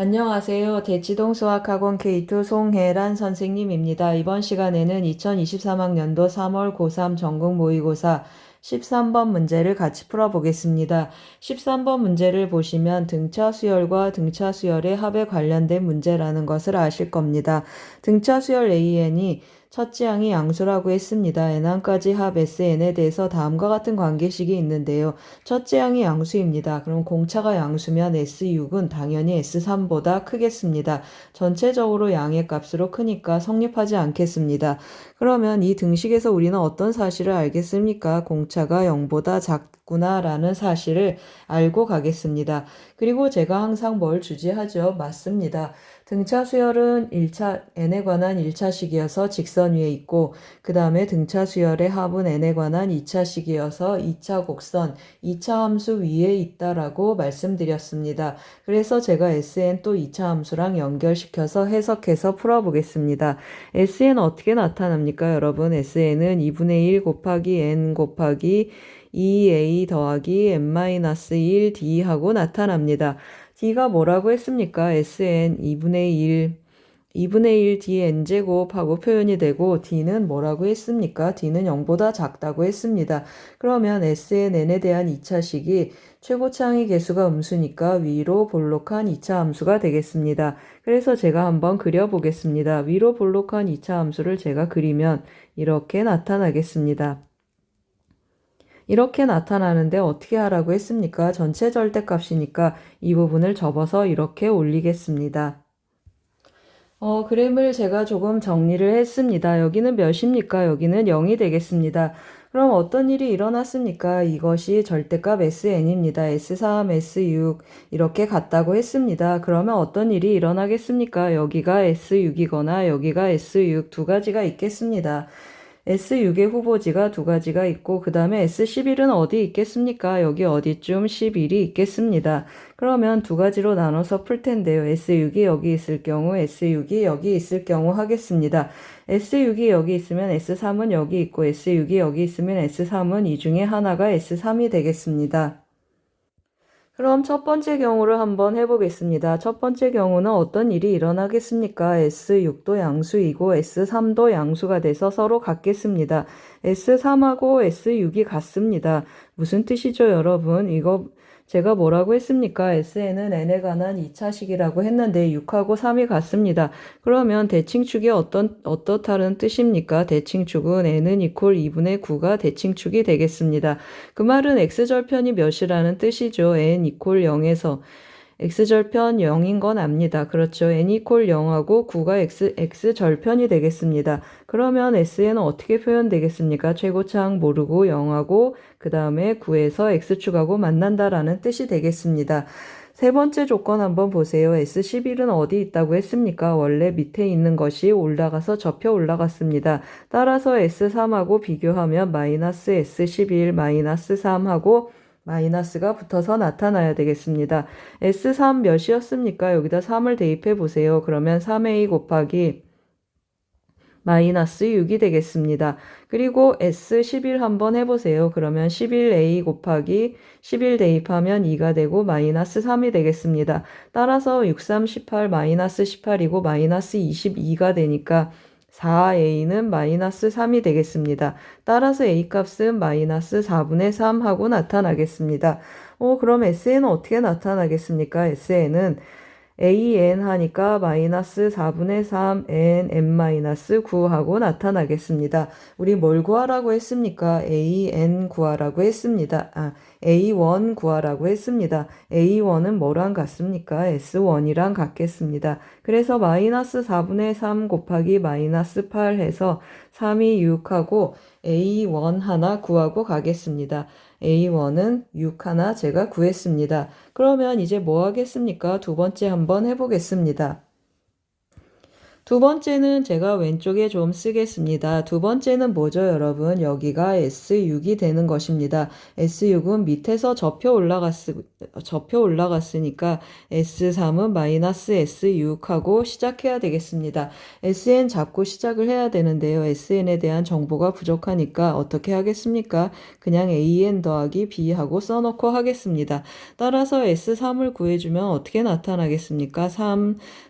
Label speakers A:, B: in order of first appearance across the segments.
A: 안녕하세요. 대치동 수학학원 K2 송혜란 선생님입니다. 이번 시간에는 2023학년도 3월 고3 전국 모의고사 13번 문제를 같이 풀어보겠습니다. 13번 문제를 보시면 등차 수열과 등차 수열의 합에 관련된 문제라는 것을 아실 겁니다. 등차 수열 AN이 첫째 항이 양수라고 했습니다. n항까지 합 SN에 대해서 다음과 같은 관계식이 있는데요. 첫째 항이 양수입니다. 그럼 공차가 양수면 S6은 당연히 S3보다 크겠습니다. 전체적으로 양의 값으로 크니까 성립하지 않겠습니다. 그러면 이 등식에서 우리는 어떤 사실을 알겠습니까? 공차가 0보다 작구나라는 사실을 알고 가겠습니다. 그리고 제가 항상 뭘 주지하죠? 맞습니다. 등차 수열은 n에 관한 1차식이어서 직선 위에 있고 그 다음에 등차 수열의 합은 n에 관한 2차식이어서 2차 곡선, 2차 함수 위에 있다라고 말씀드렸습니다. 그래서 제가 SN 또 2차 함수랑 연결시켜서 해석해서 풀어보겠습니다. SN 어떻게 나타납니까, 여러분? SN은 2분의 1 곱하기 n 곱하기 2a 더하기 n-1 d 하고 나타납니다. d가 뭐라고 했습니까? SN 2분의 1 dn제곱 하고 표현이 되고 d는 뭐라고 했습니까? d는 0보다 작다고 했습니다. 그러면 SNN에 대한 2차식이 최고차항의 개수가 음수니까 위로 볼록한 2차 함수가 되겠습니다. 그래서 제가 한번 그려보겠습니다. 위로 볼록한 2차 함수를 제가 그리면 이렇게 나타나겠습니다. 이렇게 나타나는데 어떻게 하라고 했습니까? 전체 절대값이니까 이 부분을 접어서 이렇게 올리겠습니다. 그램을 제가 조금 정리를 했습니다. 여기는 몇입니까? 여기는 0이 되겠습니다. 그럼 어떤 일이 일어났습니까? 이것이 절대값 SN입니다. S3, S6 이렇게 같다고 했습니다. 그러면 어떤 일이 일어나겠습니까? 여기가 S6이거나 여기가 S6 두 가지가 있겠습니다. S6의 후보지가 두 가지가 있고 그 다음에 S11은 어디 있겠습니까? 여기 어디쯤 11이 있겠습니다. 그러면 두 가지로 나눠서 풀 텐데요. S6이 여기 있을 경우, S6이 여기 있을 경우 하겠습니다. S6이 여기 있으면 S3은 여기 있고 S6이 여기 있으면 S3은 이 중에 하나가 S3이 되겠습니다. 그럼 첫 번째 경우를 한번 해보겠습니다. 첫 번째 경우는 어떤 일이 일어나겠습니까? S6도 양수이고 S3도 양수가 돼서 서로 같겠습니다. S3하고 S6이 같습니다. 무슨 뜻이죠, 여러분? 이거 제가 뭐라고 했습니까? SN은 n에 관한 2차식이라고 했는데 6하고 3이 같습니다. 그러면 대칭축이 어떻다는 뜻입니까? 대칭축은 n은 이퀄 2분의 9가 대칭축이 되겠습니다. 그 말은 x절편이 몇이라는 뜻이죠. n 이퀄 0에서 x절편 0인 건 압니다. 그렇죠. n 이퀄 0하고 9가 x절편이 되겠습니다. 그러면 SN은 어떻게 표현되겠습니까? 최고차항 모르고 0하고 그 다음에 9에서 x축하고 만난다라는 뜻이 되겠습니다. 세 번째 조건 한번 보세요. S11은 어디 있다고 했습니까? 원래 밑에 있는 것이 올라가서 접혀 올라갔습니다. 따라서 S3하고 비교하면 마이너스 S11 마이너스 3하고 마이너스가 붙어서 나타나야 되겠습니다. S3 몇이었습니까? 여기다 3을 대입해 보세요. 그러면 3a 곱하기 마이너스 6이 되겠습니다. 그리고 S11 한번 해보세요. 그러면 11a 곱하기 11 대입하면 2가 되고 마이너스 3이 되겠습니다. 따라서 6, 3, 18 마이너스 18이고 마이너스 22가 되니까 4a는 마이너스 3이 되겠습니다. 따라서 a 값은 마이너스 4분의 3 하고 나타나겠습니다. 그럼 SN은 어떻게 나타나겠습니까? SN은 an 하니까 마이너스 4분의 3 n-9 하고 나타나겠습니다. 우리 뭘 구하라고 했습니까? an 구하라고 했습니다. a1 구하라고 했습니다. a1은 뭐랑 같습니까? s1이랑 같겠습니다. 그래서 마이너스 4분의 3 곱하기 마이너스 8 해서 3이 6하고 a1 하나 구하고 가겠습니다. A1은 6 하나 제가 구했습니다. 그러면 이제 뭐 하겠습니까? 두 번째 한번 해보겠습니다. 두 번째는 제가 왼쪽에 좀 쓰겠습니다. 두 번째는 뭐죠, 여러분? 여기가 S6이 되는 것입니다. S6은 밑에서 접혀 올라갔으니까 S3은 마이너스 S6하고 시작해야 되겠습니다. SN 잡고 시작을 해야 되는데요. SN에 대한 정보가 부족하니까 어떻게 하겠습니까? 그냥 AN 더하기 B하고 써놓고 하겠습니다. 따라서 S3을 구해주면 어떻게 나타나겠습니까?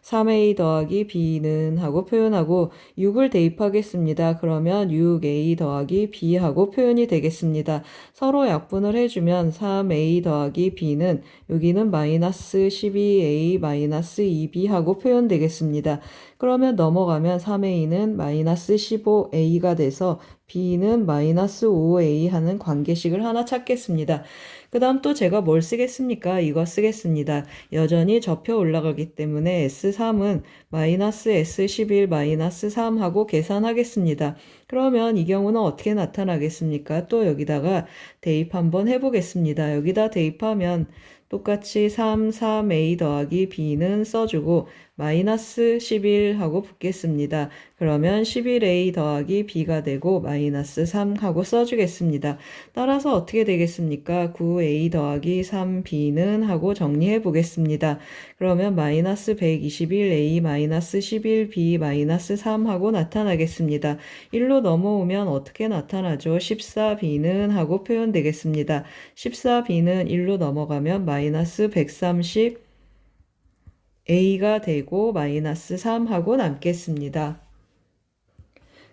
A: 3A 더하기 B는 하고 표현하고 6을 대입하겠습니다. 그러면 6A 더하기 B하고 표현이 되겠습니다. 서로 약분을 해주면 3A 더하기 B는 여기는 마이너스 12A 마이너스 2B하고 표현되겠습니다. 그러면 넘어가면 3A는 마이너스 15A가 돼서 B는 마이너스 5A 하는 관계식을 하나 찾겠습니다. 그 다음 또 제가 뭘 쓰겠습니까? 이거 쓰겠습니다. 여전히 접혀 올라가기 때문에 S3은 마이너스 S11 마이너스 3하고 계산하겠습니다. 그러면 이 경우는 어떻게 나타나겠습니까? 또 여기다가 대입 한번 해보겠습니다. 여기다 대입하면 똑같이 3A 더하기 B는 써주고 마이너스 11하고 붙겠습니다. 그러면 11A 더하기 B가 되고 마이너스 3하고 써주겠습니다. 따라서 어떻게 되겠습니까? 9A 더하기 3B는 하고 정리해 보겠습니다. 그러면 마이너스 121A 마이너스 11B 마이너스 3하고 나타나겠습니다. 1로 넘어오면 어떻게 나타나죠? 14B는 하고 표현되겠습니다. 14B는 1로 넘어가면 마이너스 130 A가 되고 마이너스 3하고 남겠습니다.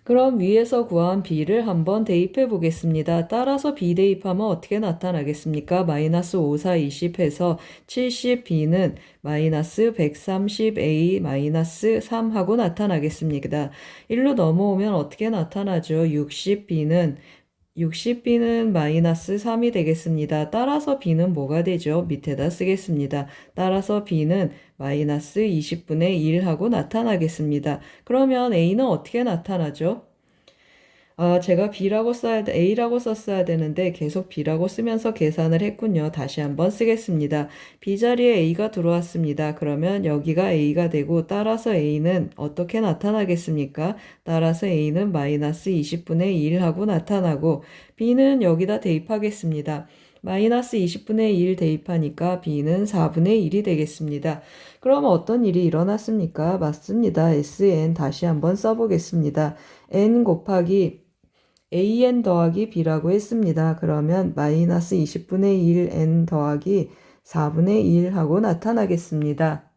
A: 그럼 위에서 구한 B를 한번 대입해 보겠습니다. 따라서 B 대입하면 어떻게 나타나겠습니까? 마이너스 5, 4, 20 해서 70B는 마이너스 130A 마이너스 3하고 나타나겠습니다. 1로 넘어오면 어떻게 나타나죠? 60B는 마이너스 3이 되겠습니다. 따라서 B는 뭐가 되죠? 밑에다 쓰겠습니다. 따라서 B는 마이너스 20분의 1하고 나타나겠습니다. 그러면 A는 어떻게 나타나죠? 제가 A라고 썼어야 되는데 계속 B라고 쓰면서 계산을 했군요. 다시 한번 쓰겠습니다. B 자리에 A가 들어왔습니다. 그러면 여기가 A가 되고 따라서 A는 어떻게 나타나겠습니까? 따라서 A는 마이너스 20분의 1하고 나타나고 B는 여기다 대입하겠습니다. 마이너스 20분의 1 대입하니까 B는 4분의 1이 되겠습니다. 그럼 어떤 일이 일어났습니까? 맞습니다. SN 다시 한번 써보겠습니다. N 곱하기 AN 더하기 B라고 했습니다. 그러면 마이너스 20분의 1 N 더하기 4분의 1 하고 나타나겠습니다.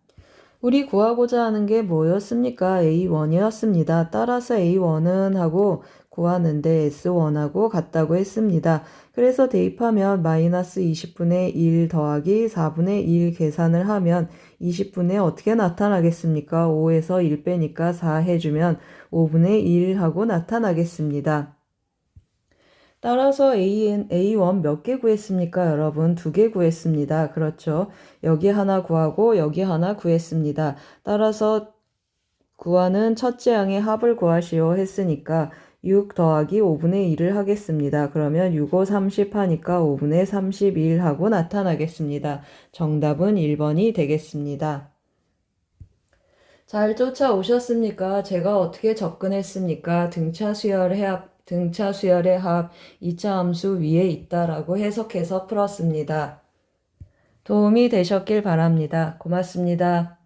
A: 우리 구하고자 하는 게 뭐였습니까? A1이었습니다. 따라서 A1은 하고 구하는데 S1하고 같다고 했습니다. 그래서 대입하면 마이너스 20분의 1 더하기 4분의 1 계산을 하면 20분의 어떻게 나타나겠습니까? 5에서 1 빼니까 4 해주면 5분의 1 하고 나타나겠습니다. 따라서 A1 몇 개 구했습니까? 여러분 2개 구했습니다. 그렇죠. 여기 하나 구하고 여기 하나 구했습니다. 따라서 구하는 첫째 항의 합을 구하시오 했으니까 6 더하기 5분의 1을 하겠습니다. 그러면 6, 5, 30 하니까 5분의 31 하고 나타나겠습니다. 정답은 1번이 되겠습니다. 잘 쫓아오셨습니까? 제가 어떻게 접근했습니까? 등차 수열의 합 2차 함수 위에 있다라고 해석해서 풀었습니다. 도움이 되셨길 바랍니다. 고맙습니다.